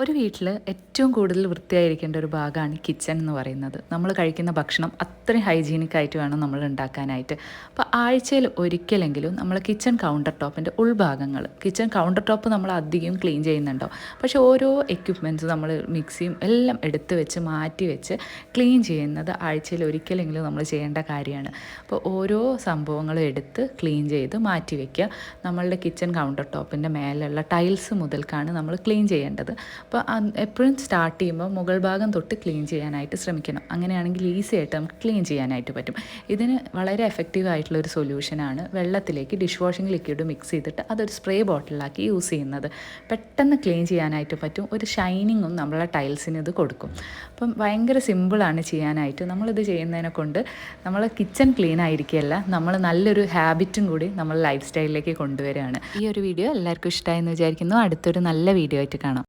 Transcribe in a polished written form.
ഒരു വീട്ടിൽ ഏറ്റവും കൂടുതൽ വൃത്തിയായിരിക്കേണ്ട ഒരു ഭാഗമാണ് കിച്ചൺ എന്ന് പറയുന്നത്. നമ്മൾ കഴിക്കുന്ന ഭക്ഷണം അത്രയും ഹൈജീനിക് ആയിട്ട് വേണം നമ്മൾ ഉണ്ടാക്കാനായിട്ട്. അപ്പോൾ ആഴ്ചയിൽ ഒരിക്കലെങ്കിലും നമ്മൾ കിച്ചൺ കൗണ്ടർ ടോപ്പിൻ്റെ ഉൾഭാഗങ്ങൾ, കിച്ചൺ കൗണ്ടർ ടോപ്പ് നമ്മൾ അധികം ക്ലീൻ ചെയ്യുന്നുണ്ടോ, പക്ഷേ ഓരോ എക്യുപ്മെൻറ്റ്സ് നമ്മൾ മിക്സിയും എല്ലാം എടുത്ത് വെച്ച് മാറ്റി വെച്ച് ക്ലീൻ ചെയ്യുന്നത് ആഴ്ചയിൽ ഒരിക്കലെങ്കിലും നമ്മൾ ചെയ്യേണ്ട കാര്യമാണ്. അപ്പോൾ ഓരോ സംഭവങ്ങളും എടുത്ത് ക്ലീൻ ചെയ്ത് മാറ്റി വയ്ക്കുക. നമ്മളുടെ കിച്ചൺ കൗണ്ടർ ടോപ്പിൻ്റെ മേലുള്ള ടൈൽസ് മുതൽക്കാണ് നമ്മൾ ക്ലീൻ ചെയ്യേണ്ടത്. അപ്പോൾ എപ്പോഴും സ്റ്റാർട്ട് ചെയ്യുമ്പോൾ മുകൾ ഭാഗം തൊട്ട് ക്ലീൻ ചെയ്യാനായിട്ട് ശ്രമിക്കണം. അങ്ങനെയാണെങ്കിൽ ഈസി ആയിട്ട് നമുക്ക് ക്ലീൻ ചെയ്യാനായിട്ട് പറ്റും. ഇതിന് വളരെ എഫക്റ്റീവ് ആയിട്ടുള്ളൊരു സൊല്യൂഷനാണ് വെള്ളത്തിലേക്ക് ഡിഷ് വാഷിംഗ് ലിക്വിഡ് മിക്സ് ചെയ്തിട്ട് അതൊരു സ്പ്രേ ബോട്ടിലാക്കി യൂസ് ചെയ്യുന്നത്. പെട്ടെന്ന് ക്ലീൻ ചെയ്യാനായിട്ട് പറ്റും. ഒരു ഷൈനിങ്ങും നമ്മളെ ടൈൽസിന് ഇത് കൊടുക്കും. അപ്പം ഭയങ്കര സിമ്പിളാണ് ചെയ്യാനായിട്ട്. നമ്മളിത് ചെയ്യുന്നതിനെ കൊണ്ട് നമ്മൾ കിച്ചൺ ക്ലീൻ ആയിരിക്കുകയല്ല, നമ്മൾ നല്ലൊരു ഹാബിറ്റും കൂടി നമ്മൾ ലൈഫ് സ്റ്റൈലിലേക്ക് കൊണ്ടുവരികയാണ്. ഈ ഒരു വീഡിയോ എല്ലാവർക്കും ഇഷ്ടമായെന്ന് വിചാരിക്കുന്നു. അടുത്തൊരു നല്ല വീഡിയോ ആയിട്ട് കാണാം.